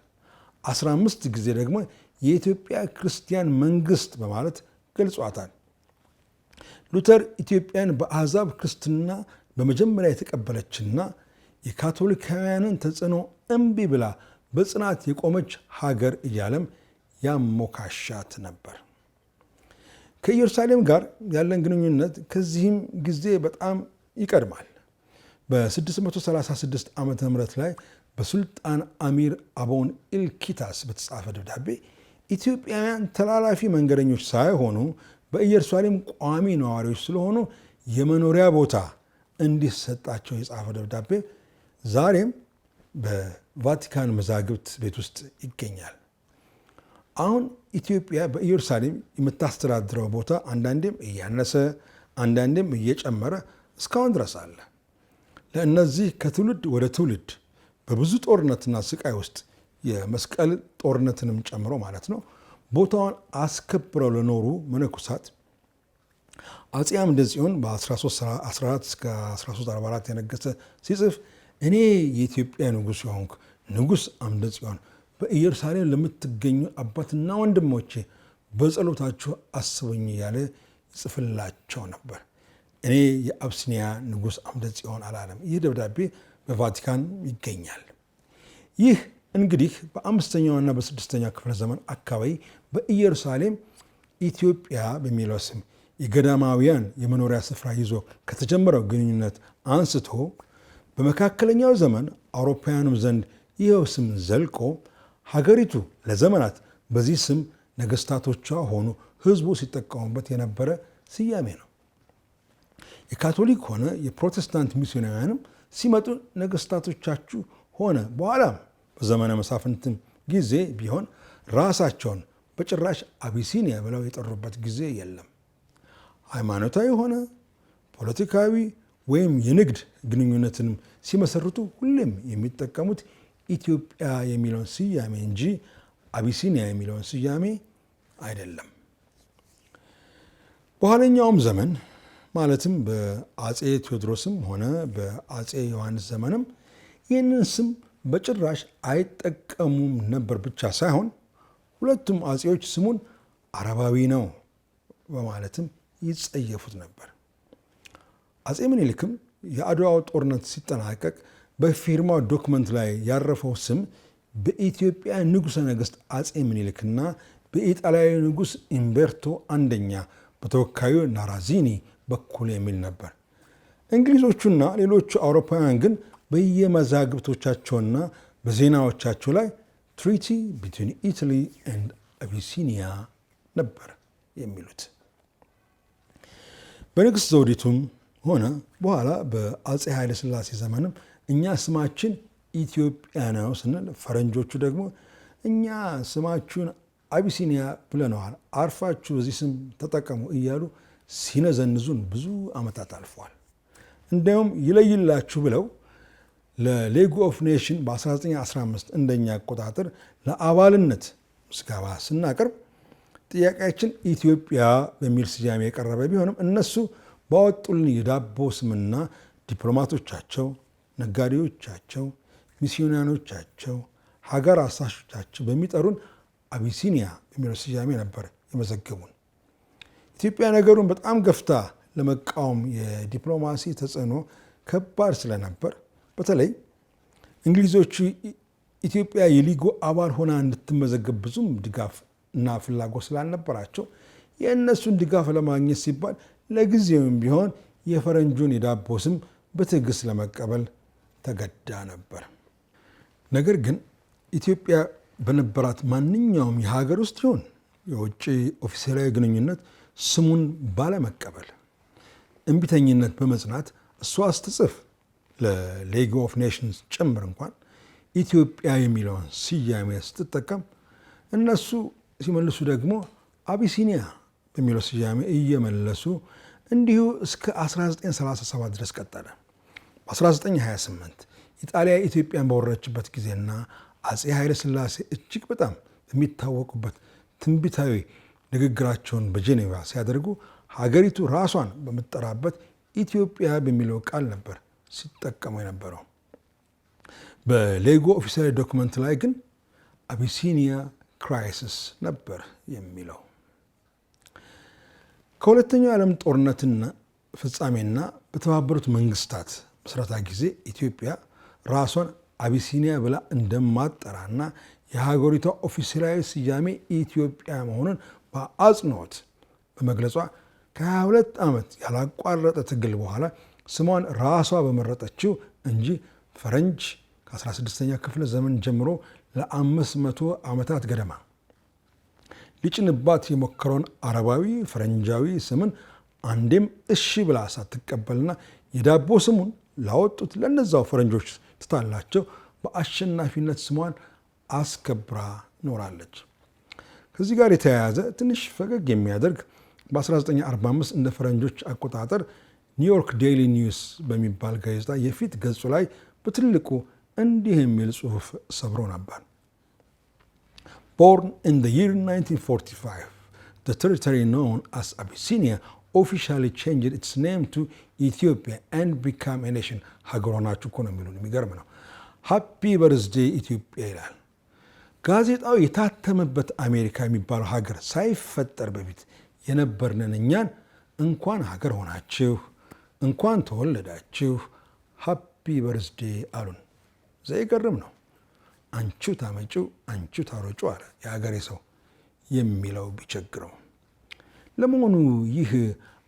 15 ጊዜ ደግሞ የኢትዮጵያ ክርስቲያን መንግስት በማለት ገልጿታል። ሉተር ኢትዮጵያን በአሕዛብ ክርስትና በመጀመሪያ የተቀበለችና የካቶሊካውያንን ተጽዕኖ እምቢ ብላ በጽናት የቆመች ሀገር እያለም ያሞካሻት ነበር። ከኢየሩሳሌም ጋር ያለን ግንኙነት ከዚህም ጊዜ በጣም ይቀድማል። በ636 ዓ ም ላይ በሱልጣን አሚር አቦን ኢልኪታስ በተጻፈ ደብዳቤ ኢትዮጵያውያን ተላላፊ መንገደኞች ሳይሆኑ በኢየሩሳሌም ቋሚ ነዋሪዎች ስለሆኑ የመኖሪያ ቦታ እንዲሰጣቸው የጻፈ ደብዳቤ ዛሬም በቫቲካን መዛግብት ቤት ውስጥ ይገኛል። አሁን ኢትዮጵያ በኢየሩሳሌም የምታስተዳድረው ቦታ አንዳንዴም እያነሰ አንዳንዴም እየጨመረ እስካሁን ድረስ አለ። ለእነዚህ ከትውልድ ወደ ትውልድ በብዙ ጦርነትና ስቃይ ውስጥ የመስቀል ጦርነትንም ጨምሮ ማለት ነው ቦታውን አስከብረው ለኖሩ መነኮሳት አፄ አምደ ጽዮን በ1314 እስከ 1344 የነገሰ ሲጽፍ እኔ የኢትዮጵያ ንጉሥ የሆንኩ ንጉሥ አምደ ጽዮን በኢየሩሳሌም ለምትገኙ አባትና ወንድሞቼ በጸሎታችሁ አስቡኝ እያለ ይጽፍላቸው ነበር። እኔ የአብሲኒያ ንጉሥ አምደ ጽዮን አላለም። ይህ ደብዳቤ በቫቲካን ይገኛል። ይህ እንግዲህ በ5ኛውና በ6ኛው ክፍለ ዘመን አካባቢ በኢየሩሳሌም ኢትዮጵያ በሚለው ስም የገዳማውያን የመኖሪያ ስፍራ ይዞ ከተጀመረው ግንኙነት አንስቶ በመካከለኛው ዘመን አውሮፓውያኑም ዘንድ ይኸው ስም ዘልቆ ሀገሪቱ ለዘመናት በዚህ ስም ነገስታቶቿ ሆኑ ህዝቡ ሲጠቀሙበት የነበረ ስያሜ ነው። የካቶሊክ ሆነ የፕሮቴስታንት ሚስዮናውያንም ሲመጡ ነገስታቶቻችሁ ሆነ በኋላም በዘመነ መሳፍንትም ጊዜ ቢሆን ራሳቸውን በጭራሽ አቢሲኒያ ብለው የጠሩበት ጊዜ የለም። ሃይማኖታዊ ሆነ ፖለቲካዊ ወይም የንግድ ግንኙነትንም ሲመሰርቱ ሁሌም የሚጠቀሙት ኢትዮጵያ የሚለውን ስያሜ እንጂ አቢሲኒያ የሚለውን ስያሜ አይደለም። በኋለኛውም ዘመን ማለትም በአፄ ቴዎድሮስም ሆነ በአፄ ዮሐንስ ዘመንም ይህንን ስም በጭራሽ አይጠቀሙም ነበር ብቻ ሳይሆን ሁለቱም አፄዎች ስሙን አረባዊ ነው በማለትም ይጸየፉት ነበር። አፄ ምኒልክም የአድዋው ጦርነት ሲጠናቀቅ በፊርማው ዶክመንት ላይ ያረፈው ስም በኢትዮጵያ ንጉሠ ነገሥት አፄ ምኒልክና በኢጣሊያዊ ንጉሥ ኢምቤርቶ አንደኛ በተወካዩ ናራዚኒ በኩል የሚል ነበር። እንግሊዞቹና ሌሎቹ አውሮፓውያን ግን በየመዛግብቶቻቸውና በዜናዎቻቸው ላይ ትሪቲ ቢትዊን ኢታሊ ኤንድ አቢሲኒያ ነበር የሚሉት። በንግሥት ዘውዲቱም ሆነ በኋላ በአፄ ኃይለ ሥላሴ ዘመንም እኛ ስማችን ኢትዮጵያ ነው ስንል፣ ፈረንጆቹ ደግሞ እኛ ስማችሁን አቢሲኒያ ብለነዋል፣ አርፋችሁ በዚህ ስም ተጠቀሙ እያሉ ሲነዘንዙን ብዙ ዓመታት አልፈዋል። እንዲያውም ይለይላችሁ ብለው ለሌግ ኦፍ ኔሽን በ1915 እንደኛ አቆጣጠር ለአባልነት ምዝገባ ስናቀርብ ጥያቄያችን ኢትዮጵያ በሚል ስያሜ የቀረበ ቢሆንም እነሱ ባወጡልን የዳቦ ስምና ዲፕሎማቶቻቸው፣ ነጋዴዎቻቸው፣ ሚስዮናኖቻቸው፣ ሀገር አሳሾቻቸው በሚጠሩን አቢሲኒያ በሚለው ስያሜ ነበር የመዘገቡን። ኢትዮጵያ ነገሩን በጣም ገፍታ ለመቃወም የዲፕሎማሲ ተጽዕኖ ከባድ ስለነበር፣ በተለይ እንግሊዞቹ ኢትዮጵያ የሊጉ አባል ሆና እንድትመዘገብ ብዙም ድጋፍ እና ፍላጎት ስላልነበራቸው የእነሱን ድጋፍ ለማግኘት ሲባል ለጊዜውም ቢሆን የፈረንጁን የዳቦ ስም በትዕግስት ለመቀበል ተገዳ ነበር። ነገር ግን ኢትዮጵያ በነበራት ማንኛውም የሀገር ውስጥ ይሁን የውጭ ኦፊሴላዊ ግንኙነት ስሙን ባለመቀበል እምቢተኝነት በመጽናት እሷ ስትጽፍ ለሌግ ኦፍ ኔሽንስ ጭምር እንኳን ኢትዮጵያ የሚለውን ስያሜ ስትጠቀም እነሱ ሲመልሱ ደግሞ አቢሲኒያ በሚለው ስያሜ እየመለሱ እንዲሁ እስከ 1937 ድረስ ቀጠለ። በ1928 ኢጣሊያ ኢትዮጵያን በወረረችበት ጊዜና አፄ ኃይለ ሥላሴ እጅግ በጣም በሚታወቁበት ትንቢታዊ ንግግራቸውን በጄኔቫ ሲያደርጉ ሀገሪቱ ራሷን በምትጠራበት ኢትዮጵያ በሚለው ቃል ነበር ሲጠቀሙ የነበረው። በሌጎ ኦፊሴላዊ ዶክመንት ላይ ግን አቢሲኒያ ክራይሲስ ነበር የሚለው። ከሁለተኛው የዓለም ጦርነትና ፍጻሜና በተባበሩት መንግስታት ምስረታ ጊዜ ኢትዮጵያ ራሷን አቢሲኒያ ብላ እንደማትጠራና የሀገሪቷ ኦፊሴላዊ ስያሜ ኢትዮጵያ መሆኑን በአጽንኦት በመግለጿ ከ22 ዓመት ያላቋረጠ ትግል በኋላ ስሟን ራሷ በመረጠችው እንጂ ፈረንጅ ከ16ኛ ክፍለ ዘመን ጀምሮ ለ500 ዓመታት ገደማ ሊጭንባት የሞከረውን አረባዊ ፈረንጃዊ ስምን አንዴም እሺ ብላ ሳትቀበልና የዳቦ ስሙን ላወጡት ለነዛው ፈረንጆች ትታላቸው በአሸናፊነት ስሟን አስከብራ ኖራለች። ከዚህ ጋር የተያያዘ ትንሽ ፈገግ የሚያደርግ በ1945 እንደ ፈረንጆች አቆጣጠር ኒውዮርክ ዴይሊ ኒውስ በሚባል ጋዜጣ የፊት ገጹ ላይ በትልቁ እንዲህ የሚል ጽሑፍ ሰብሮ ነበር። Born in the year 1945, the territory known as Abyssinia officially changed its name to Ethiopia and became a nation. ሀገሯናችሁ እኮ ነው የሚሉን፣ የሚገርም ነው። ሃፒ በርዝዴይ ኢትዮጵያ ይላል። ጋዜጣው የታተመበት አሜሪካ የሚባለው ሀገር ሳይፈጠር በፊት የነበርንን እኛን እንኳን ሀገር ሆናችሁ እንኳን ተወለዳችሁ ሃፒ በርዝዴይ አሉን። ዘይገርም ነው። አንቹ ታመጪው አንቹ ታሮጩ አለ የሀገሬ ሰው የሚለው ቢቸግረው። ለመሆኑ ይህ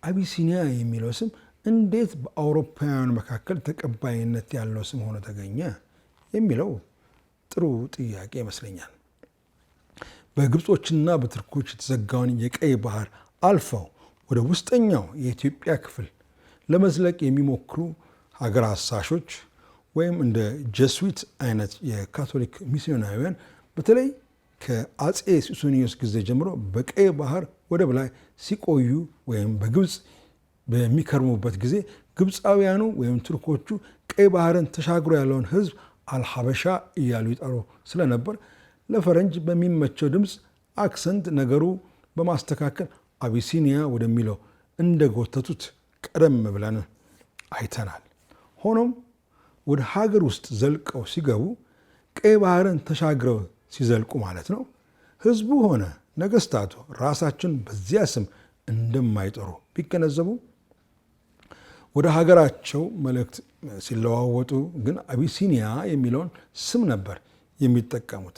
አቢሲኒያ የሚለው ስም እንዴት በአውሮፓውያን መካከል ተቀባይነት ያለው ስም ሆኖ ተገኘ የሚለው ጥሩ ጥያቄ ይመስለኛል። በግብጾችና በቱርኮች የተዘጋውን የቀይ ባህር አልፈው ወደ ውስጠኛው የኢትዮጵያ ክፍል ለመዝለቅ የሚሞክሩ ሀገር አሳሾች ወይም እንደ ጀስዊት አይነት የካቶሊክ ሚስዮናውያን በተለይ ከአፄ ሱስንዮስ ጊዜ ጀምሮ በቀይ ባህር ወደብ ላይ ሲቆዩ ወይም በግብፅ በሚከርሙበት ጊዜ ግብፃውያኑ ወይም ቱርኮቹ ቀይ ባህርን ተሻግሮ ያለውን ሕዝብ አልሐበሻ እያሉ ይጠሩ ስለነበር ለፈረንጅ በሚመቸው ድምፅ አክሰንት ነገሩ በማስተካከል አቢሲኒያ ወደሚለው እንደጎተቱት ቀደም ብለን አይተናል። ሆኖም ወደ ሀገር ውስጥ ዘልቀው ሲገቡ ቀይ ባህርን ተሻግረው ሲዘልቁ ማለት ነው፣ ህዝቡ ሆነ ነገስታቱ ራሳቸውን በዚያ ስም እንደማይጠሩ ቢገነዘቡ ወደ ሀገራቸው መልእክት ሲለዋወጡ ግን አቢሲኒያ የሚለውን ስም ነበር የሚጠቀሙት።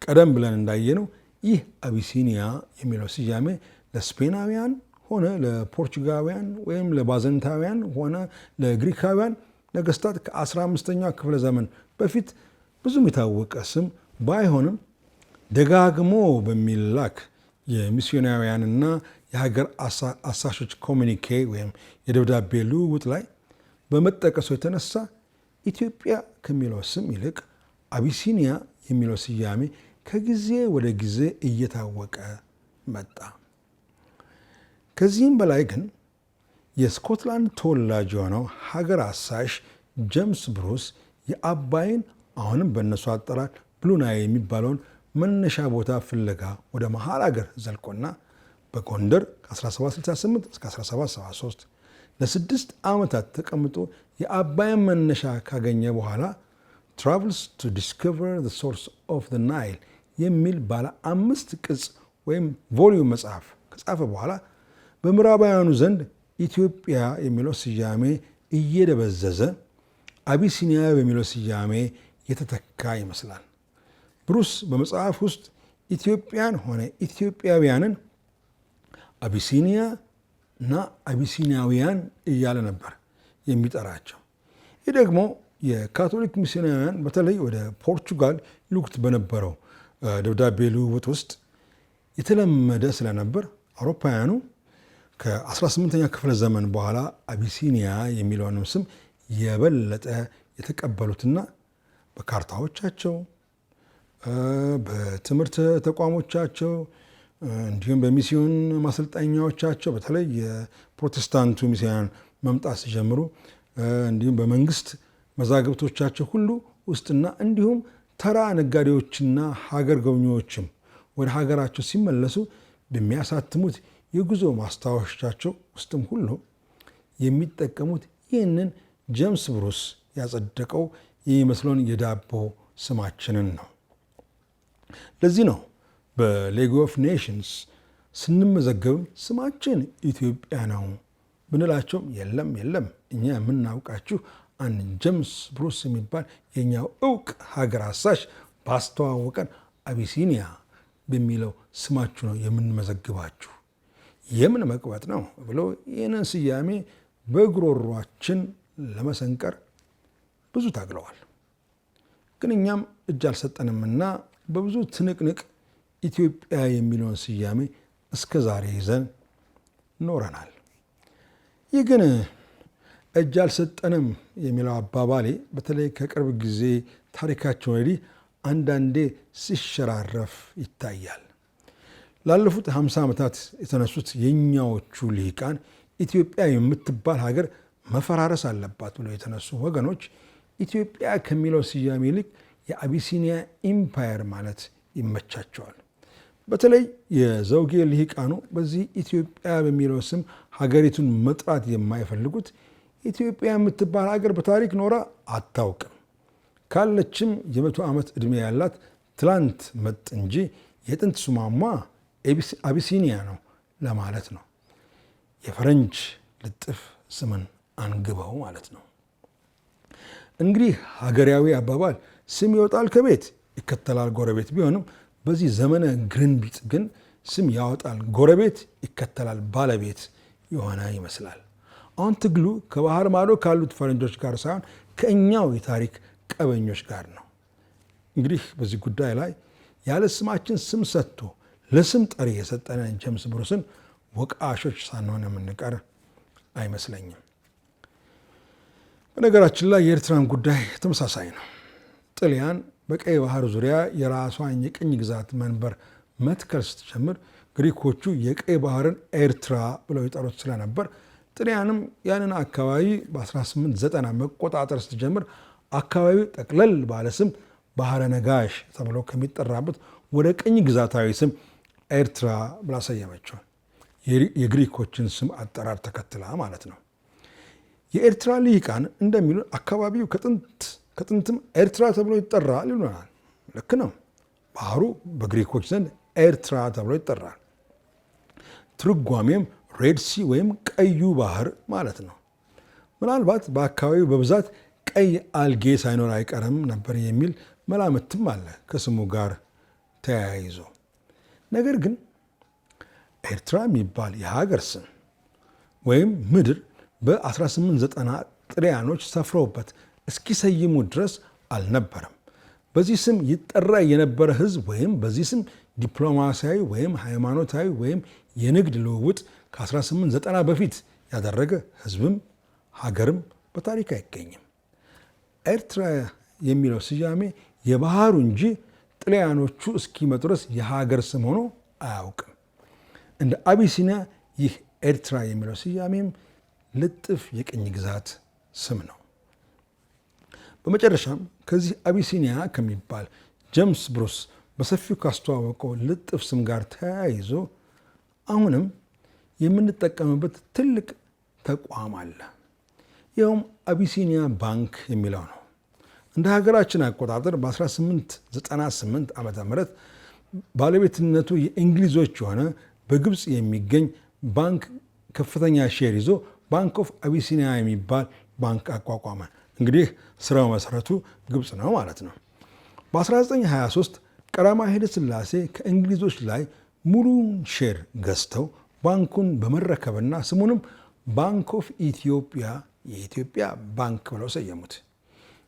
ቀደም ብለን እንዳየነው ይህ አቢሲኒያ የሚለው ስያሜ ለስፔናውያን ሆነ ለፖርቹጋውያን ወይም ለባዘንታውያን ሆነ ለግሪካውያን ነገስታት ከ15ኛው ክፍለ ዘመን በፊት ብዙም የታወቀ ስም ባይሆንም ደጋግሞ በሚላክ የሚስዮናውያንና የሀገር አሳሾች ኮሚኒኬ ወይም የደብዳቤ ልውውጥ ላይ በመጠቀሱ የተነሳ ኢትዮጵያ ከሚለው ስም ይልቅ አቢሲኒያ የሚለው ስያሜ ከጊዜ ወደ ጊዜ እየታወቀ መጣ። ከዚህም በላይ ግን የስኮትላንድ ተወላጅ የሆነው ሀገር አሳሽ ጄምስ ብሩስ የአባይን አሁንም በእነሱ አጠራር ብሉ ናይል የሚባለውን መነሻ ቦታ ፍለጋ ወደ መሀል ሀገር ዘልቆና በጎንደር ከ1768 እስከ 1773 ለ6 ዓመታት ተቀምጦ የአባይን መነሻ ካገኘ በኋላ Travels to discover the source of the Nile የሚል ባለ 5 ቅጽ ወይም ቮሊዩም መጽሐፍ ከጻፈ በኋላ በምዕራባውያኑ ዘንድ ኢትዮጵያ የሚለው ስያሜ እየደበዘዘ አቢሲኒያ በሚለው ስያሜ የተተካ ይመስላል። ብሩስ በመጽሐፍ ውስጥ ኢትዮጵያን ሆነ ኢትዮጵያውያንን አቢሲኒያ እና አቢሲኒያውያን እያለ ነበር የሚጠራቸው። ይህ ደግሞ የካቶሊክ ሚስዮናውያን በተለይ ወደ ፖርቹጋል ይልኩት በነበረው ደብዳቤ ልውውጥ ውስጥ የተለመደ ስለነበር አውሮፓውያኑ ከ18ኛ ክፍለ ዘመን በኋላ አቢሲኒያ የሚለውንም ስም የበለጠ የተቀበሉትና በካርታዎቻቸው፣ በትምህርት ተቋሞቻቸው እንዲሁም በሚስዮን ማሰልጠኛዎቻቸው በተለይ የፕሮቴስታንቱ ሚስዮናውያን መምጣት ሲጀምሩ እንዲሁም በመንግስት መዛግብቶቻቸው ሁሉ ውስጥና እንዲሁም ተራ ነጋዴዎችና ሀገር ጎብኚዎችም ወደ ሀገራቸው ሲመለሱ በሚያሳትሙት የጉዞ ማስታወሻቸው ውስጥም ሁሉ የሚጠቀሙት ይህንን ጄምስ ብሩስ ያጸደቀው የሚመስለውን የዳቦ ስማችንን ነው። ለዚህ ነው በሌግ ኦፍ ኔሽንስ ስንመዘገብም ስማችን ኢትዮጵያ ነው ብንላቸውም የለም እኛ የምናውቃችሁ አንድ ጄምስ ብሩስ የሚባል የኛው እውቅ ሀገር አሳሽ ባስተዋወቀን አቢሲኒያ በሚለው ስማችሁ ነው የምንመዘግባችሁ፣ የምን መቅበጥ ነው ብለው ይህንን ስያሜ በጉሮሯችን ለመሰንቀር ብዙ ታግለዋል። ግን እኛም እጅ አልሰጠንምና በብዙ ትንቅንቅ ኢትዮጵያ የሚለውን ስያሜ እስከ ዛሬ ይዘን ኖረናል። ይህ ግን እጅ አልሰጠንም የሚለው አባባሌ በተለይ ከቅርብ ጊዜ ታሪካችን ወዲህ አንዳንዴ ሲሸራረፍ ይታያል። ላለፉት 50 ዓመታት የተነሱት የኛዎቹ ልሂቃን ኢትዮጵያ የምትባል ሀገር መፈራረስ አለባት ብለው የተነሱ ወገኖች ኢትዮጵያ ከሚለው ስያሜ ይልቅ የአቢሲኒያ ኢምፓየር ማለት ይመቻቸዋል። በተለይ የዘውጌ ልሂቃኑ በዚህ ኢትዮጵያ በሚለው ስም ሀገሪቱን መጥራት የማይፈልጉት ኢትዮጵያ የምትባል ሀገር በታሪክ ኖራ አታውቅም፣ ካለችም የ100 ዓመት ዕድሜ ያላት ትላንት መጥ እንጂ የጥንት ስሟማ አቢሲኒያ ነው ለማለት ነው። የፈረንጅ ልጥፍ ስምን አንግበው ማለት ነው። እንግዲህ ሀገራዊ አባባል ስም ይወጣል ከቤት ይከተላል ጎረቤት ቢሆንም በዚህ ዘመነ ግርንቢጥ ግን ስም ያወጣል ጎረቤት ይከተላል ባለቤት የሆነ ይመስላል። አሁን ትግሉ ከባህር ማዶ ካሉት ፈረንጆች ጋር ሳይሆን ከእኛው የታሪክ ቀበኞች ጋር ነው። እንግዲህ በዚህ ጉዳይ ላይ ያለ ስማችን ስም ሰጥቶ ለስም ጠሪ የሰጠነን ጄምስ ብሩስን ወቃሾች ሳንሆን የምንቀር አይመስለኝም። በነገራችን ላይ የኤርትራን ጉዳይ ተመሳሳይ ነው። ጣሊያን በቀይ ባህር ዙሪያ የራሷን የቅኝ ግዛት መንበር መትከል ስትጀምር ግሪኮቹ የቀይ ባህርን ኤርትራ ብለው ይጠሩት ስለነበር ጣሊያንም ያንን አካባቢ በ1890 መቆጣጠር ስትጀምር አካባቢው ጠቅለል ባለ ስም ባህረ ነጋሽ ተብሎ ከሚጠራበት ወደ ቅኝ ግዛታዊ ስም ኤርትራ ብላ ሰየመችው። የግሪኮችን ስም አጠራር ተከትላ ማለት ነው። የኤርትራ ልሂቃን እንደሚሉ አካባቢው ከጥንትም ኤርትራ ተብሎ ይጠራል ይሉናል። ልክ ነው። ባህሩ በግሪኮች ዘንድ ኤርትራ ተብሎ ይጠራል። ትርጓሜም ሬድሲ ወይም ቀዩ ባህር ማለት ነው። ምናልባት በአካባቢው በብዛት ቀይ አልጌ ሳይኖር አይቀርም ነበር የሚል መላምትም አለ ከስሙ ጋር ተያይዞ። ነገር ግን ኤርትራ የሚባል የሀገር ስም ወይም ምድር በ1890 ጣሊያኖች ሰፍረውበት እስኪሰይሙ ድረስ አልነበረም። በዚህ ስም ይጠራ የነበረ ሕዝብ ወይም በዚህ ስም ዲፕሎማሲያዊ ወይም ሃይማኖታዊ ወይም የንግድ ልውውጥ ከ1890 በፊት ያደረገ ህዝብም ሀገርም በታሪክ አይገኝም። ኤርትራ የሚለው ስያሜ የባህሩ እንጂ ጣሊያኖቹ እስኪመጡ ድረስ የሀገር ስም ሆኖ አያውቅም። እንደ አቢሲኒያ ይህ ኤርትራ የሚለው ስያሜም ልጥፍ የቅኝ ግዛት ስም ነው። በመጨረሻም ከዚህ አቢሲኒያ ከሚባል ጄምስ ብሩስ በሰፊው ካስተዋወቀው ልጥፍ ስም ጋር ተያይዞ አሁንም የምንጠቀምበት ትልቅ ተቋም አለ። ይኸውም አቢሲኒያ ባንክ የሚለው ነው። እንደ ሀገራችን አቆጣጠር በ1898 ዓ ም ባለቤትነቱ የእንግሊዞች የሆነ በግብፅ የሚገኝ ባንክ ከፍተኛ ሼር ይዞ ባንክ ኦፍ አቢሲኒያ የሚባል ባንክ አቋቋመ። እንግዲህ ስራው መሰረቱ ግብፅ ነው ማለት ነው። በ1923 ቀዳማዊ ኃይለ ሥላሴ ከእንግሊዞች ላይ ሙሉን ሼር ገዝተው ባንኩን በመረከብና ስሙንም ባንክ ኦፍ ኢትዮጵያ የኢትዮጵያ ባንክ ብለው ሰየሙት።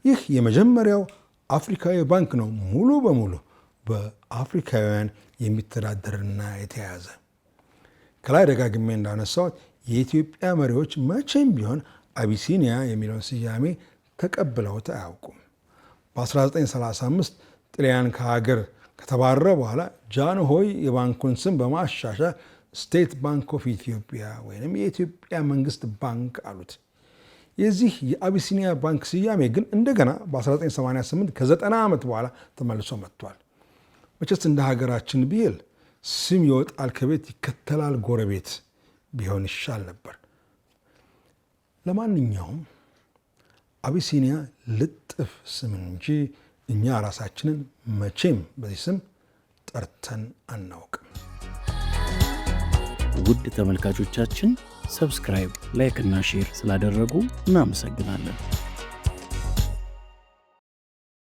ይህ የመጀመሪያው አፍሪካዊ ባንክ ነው ሙሉ በሙሉ በአፍሪካውያን የሚተዳደርና የተያዘ። ከላይ ደጋግሜ እንዳነሳሁት የኢትዮጵያ መሪዎች መቼም ቢሆን አቢሲኒያ የሚለውን ስያሜ ተቀብለውት አያውቁም። በ1935 ጣሊያን ከሀገር ከተባረረ በኋላ ጃንሆይ የባንኩን ስም በማሻሻል ስቴት ባንክ ኦፍ ኢትዮጵያ ወይም የኢትዮጵያ መንግስት ባንክ አሉት። የዚህ የአቢሲኒያ ባንክ ስያሜ ግን እንደገና በ1988 ከ90 ዓመት በኋላ ተመልሶ መጥቷል። መቼስ እንደ ሀገራችን ብሂል ስም ይወጣል ከቤት ይከተላል ጎረቤት ቢሆን ይሻል ነበር። ለማንኛውም አቢሲኒያ ልጥፍ ስም እንጂ እኛ ራሳችንን መቼም በዚህ ስም ጠርተን አናውቅም። ውድ ተመልካቾቻችን ሰብስክራይብ፣ ላይክ እና ሼር ስላደረጉ እናመሰግናለን።